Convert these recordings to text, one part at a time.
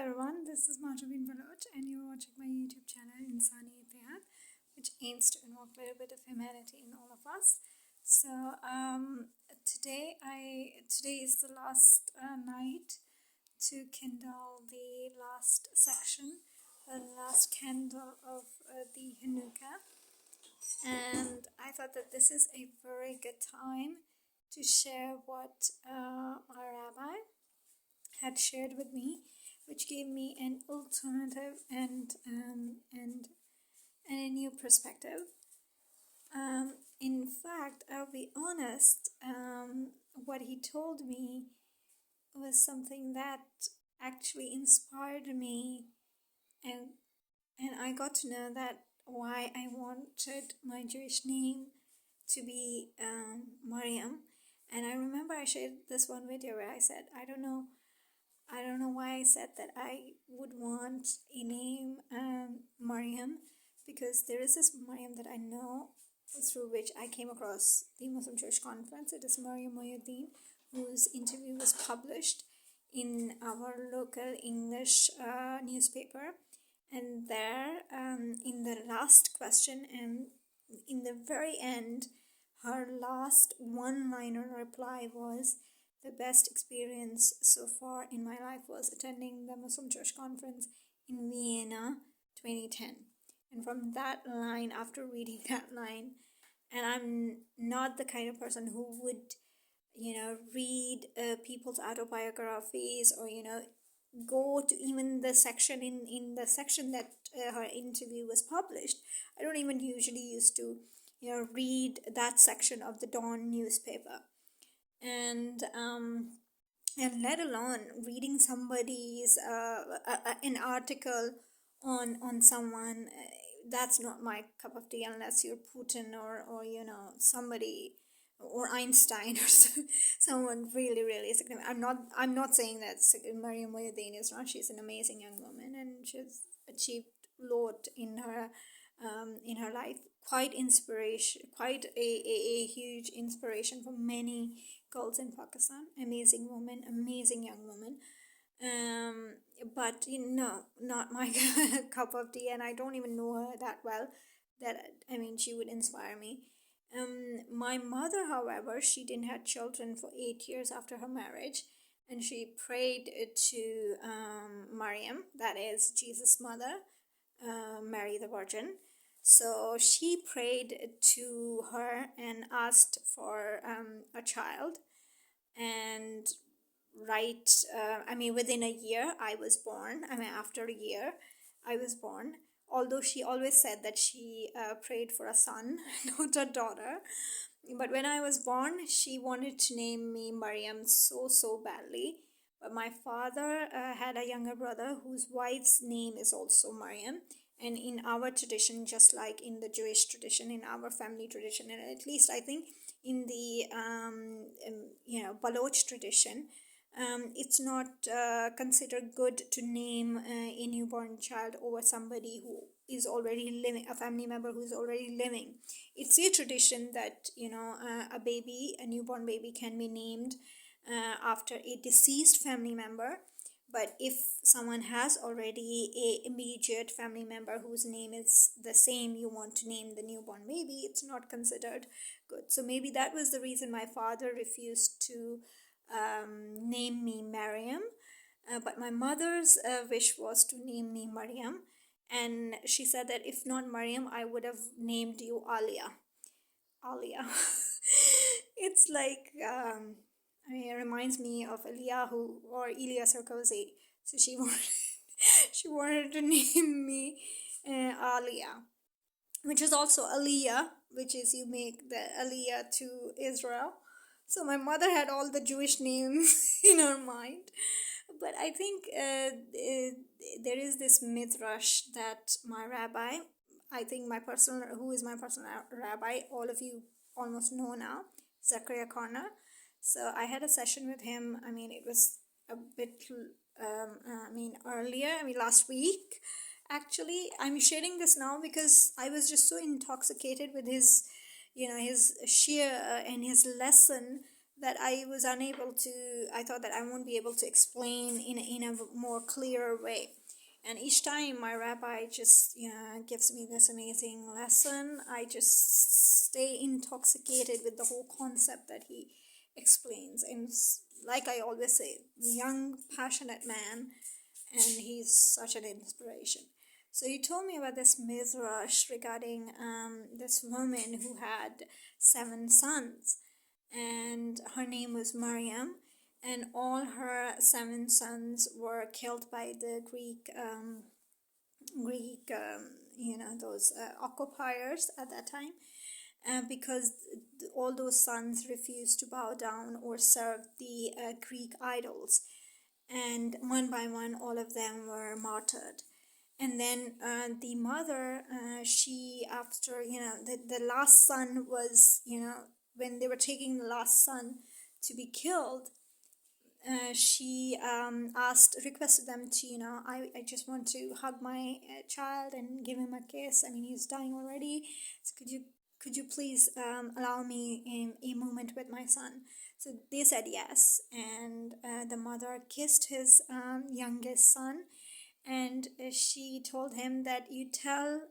everyone, this is Miriam, and you're watching my YouTube channel Insani Itihad, which aims to invoke a little bit of humanity in all of us. So today is the last night to kindle the last section, the last candle of the Hanukkah, and I thought that this is a very good time to share what our rabbi had shared with me, which gave me an alternative and a new perspective. In fact, I'll be honest, what he told me was something that actually inspired me, and I got to know that why I wanted my Jewish name to be Miriam. And I remember I shared this one video where I said, I don't know why I said that I would want a name Miriam, because there is this Miriam that I know through which I came across the Muslim Jewish Conference. It is Miriam Mohyuddin, whose interview was published in our local English newspaper. And there, in the last question and in the very end, her last one-liner reply was, "The best experience so far in my life was attending the Muslim Jewish Conference in Vienna 2010. And from that line, after reading that line, and I'm not the kind of person who would, read people's autobiographies or, go to even the section in the section that her interview was published. I don't even usually used to, read that section of the Dawn newspaper. And let alone reading somebody's an article on someone. That's not my cup of tea, unless you're Putin or somebody, or Einstein or someone really significant. I'm not saying that Miriam Mohyuddin is not. She's an amazing young woman, and she's achieved a lot in her life. Quite a huge inspiration for many girls in Pakistan. Amazing woman, amazing young woman. But not my cup of tea, and I don't even know her that well. She would inspire me. My mother, however, she didn't have children for 8 years after her marriage, and she prayed to Miriam, that is Jesus' mother, Mary the Virgin. So she prayed to her and asked for a child, and within a year I was born. After a year I was born, although she always said that she prayed for a son, not a daughter. But when I was born, she wanted to name me Miriam so badly. But my father had a younger brother whose wife's name is also Miriam. And in our tradition, just like in the Jewish tradition, in our family tradition, and at least I think in the Baloch tradition, it's not considered good to name a newborn child over somebody who is already living, a family member who is already living. It's a tradition that a newborn baby can be named after a deceased family member. But if someone has already a immediate family member whose name is the same, you want to name the newborn baby, it's not considered good. So maybe that was the reason my father refused to name me Miriam. But my mother's wish was to name me Miriam. And she said that if not Miriam, I would have named you Alia. It's like... it reminds me of Eliyahu or Ilya Sarkozy. So she wanted to name me Alia, which is also Aliyah, which is you make the Aliyah to Israel. So my mother had all the Jewish names in her mind. But I think there is this midrash that my rabbi, who is my personal rabbi, all of you almost know now, Zachariah Corner. So I had a session with him. It was a bit, earlier, last week. Actually, I'm sharing this now because I was just so intoxicated with his, his shir and his lesson that I was unable to, I thought that I won't be able to explain in a more clearer way. And each time my rabbi just, gives me this amazing lesson, I just stay intoxicated with the whole concept that he explains. And like I always say, young, passionate man, and he's such an inspiration. So he told me about this midrash regarding this woman who had 7 sons, and her name was Miriam, and all her 7 sons were killed by the Greek, those occupiers at that time, because all those sons refused to bow down or serve the Greek idols, and one by one, all of them were martyred. And then the mother, she, after, the last son was, when they were taking the last son to be killed, she requested them to, I just want to hug my child and give him a kiss. I mean, he's dying already. So could you please allow me a moment with my son? So they said yes, and the mother kissed his youngest son, and she told him that you tell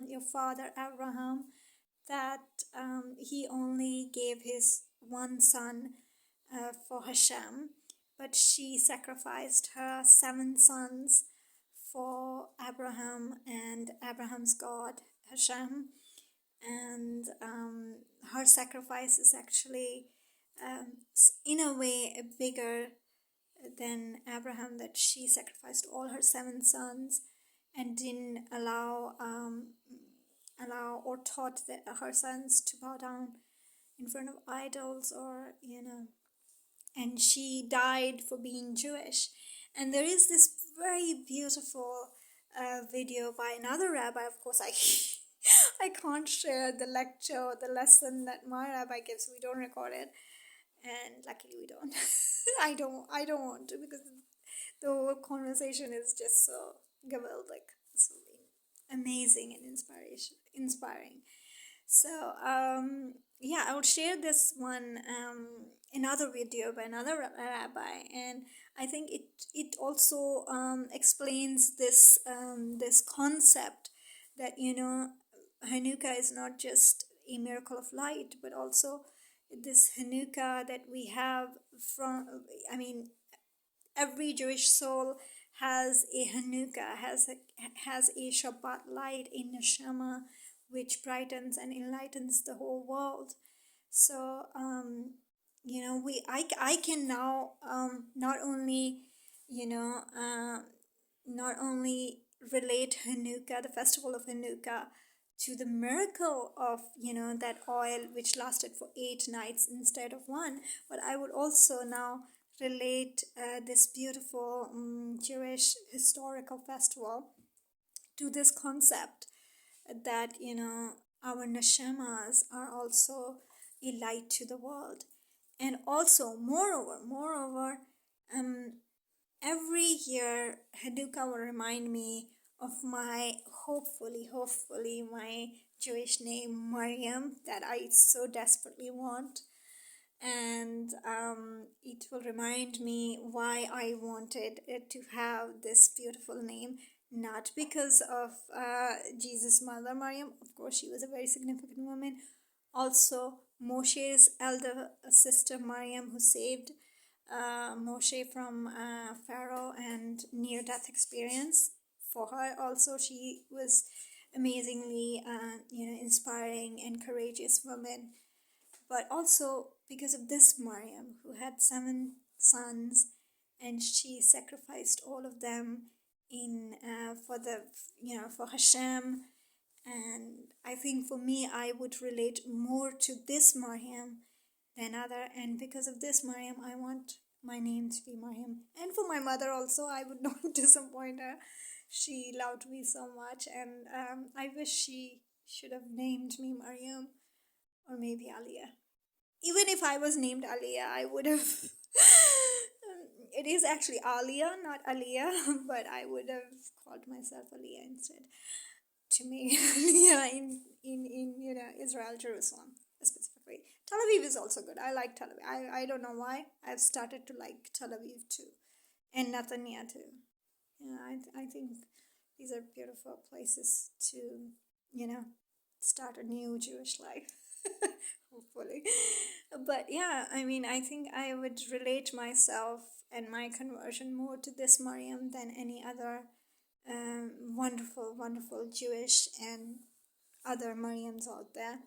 your father Abraham that he only gave his one son for Hashem, but she sacrificed her 7 sons for Abraham and Abraham's God, Hashem. And her sacrifice is actually, in a way, bigger than Abraham, that she sacrificed all her 7 sons and didn't allow or taught her sons to bow down in front of idols, or and she died for being Jewish. And there is this very beautiful video by another rabbi. Of course, I can't share the lecture or the lesson that my rabbi gives. We don't record it, and luckily we don't. I don't want to, because the whole conversation is just so geweldig, so amazing and inspiring. So I will share this one another video by another rabbi, and I think it also explains this concept that Hanukkah is not just a miracle of light, but also this Hanukkah that we have every Jewish soul has a Hanukkah, has a Shabbat light, a neshama, which brightens and enlightens the whole world. So I can now not only relate Hanukkah, the festival of Hanukkah, to the miracle of that oil which lasted for 8 nights instead of 1, but I would also now relate this beautiful Jewish historical festival to this concept that our neshamas are also a light to the world. And also, moreover, every year Hanukkah will remind me of my hopefully my Jewish name Miriam, that I so desperately want. And it will remind me why I wanted to have this beautiful name, not because of Jesus' mother Miriam. Of course, she was a very significant woman. Also, Moshe's elder sister Miriam, who saved Moshe from Pharaoh and near-death experience. For her also, she was amazingly inspiring and courageous woman. But also because of this Miriam, who had 7 sons, and she sacrificed all of them for Hashem. And I think for me, I would relate more to this Miriam than other. And because of this Miriam, I want my name to be Miriam. And for my mother also, I would not disappoint her. She loved me so much, and I wish she should have named me Miriam, or maybe Aliyah. Even if I was named Aliyah, I would have. It is actually Aliyah, not Aliyah, but I would have called myself Aliyah instead, to make Aliyah in Israel, Jerusalem, specifically. Tel Aviv is also good. I like Tel Aviv. I don't know why. I've started to like Tel Aviv too. And Netanya too. Yeah, I think these are beautiful places to, you know, start a new Jewish life. Hopefully. But yeah, I mean, I think I would relate myself and my conversion more to this Miriam than any other wonderful, wonderful Jewish and other Miriams out there.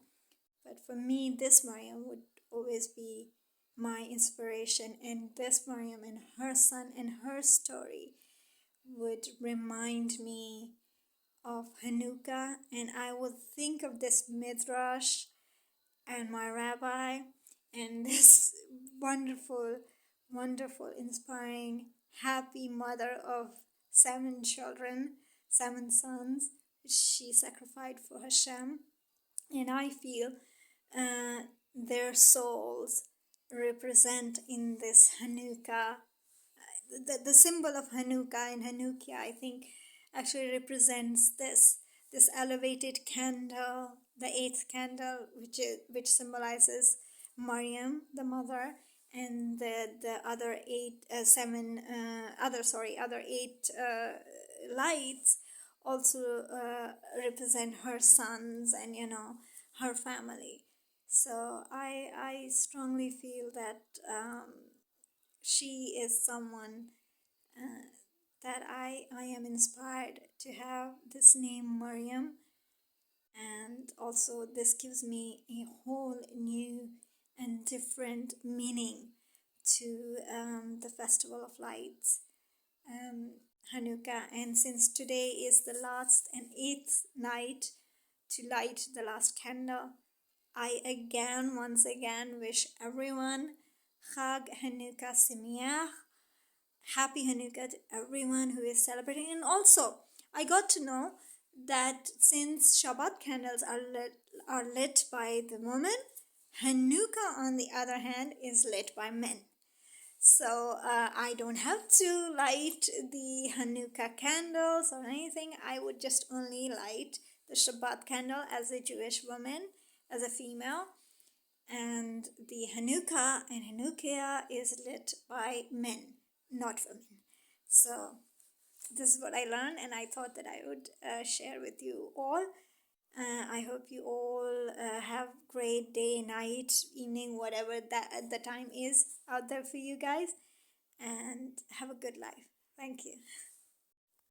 But for me, this Miriam would always be my inspiration, and this Miriam and her son and her story would remind me of Hanukkah, and I would think of this midrash and my rabbi and this wonderful, wonderful, inspiring, happy mother of 7 children, 7 sons. She sacrificed for Hashem, and I feel uh, their souls represent in this Hanukkah. The symbol of Hanukkah and Hanukkah, I think, actually represents this elevated candle, the eighth candle, which symbolizes Maryam, the mother, and the other other eight lights also represent her sons and her family. So I strongly feel that she is someone uh, that I am inspired to have this name Miriam, and also this gives me a whole new and different meaning to the Festival of Lights, Hanukkah. And since today is the last and eighth night to light the last candle, I once again wish everyone Chag Hanukkah Sameach. Happy Hanukkah to everyone who is celebrating. And also, I got to know that since Shabbat candles are lit by the women, Hanukkah, on the other hand, is lit by men. So I don't have to light the Hanukkah candles or anything. I would just only light the Shabbat candle as a Jewish woman, as a female. And the Hanukkah and Hanukkah is lit by men, not women. So this is what I learned, and I thought that I would share with you all. I hope you all have great day, night, evening, whatever that the time is out there for you guys, and have a good life. Thank you.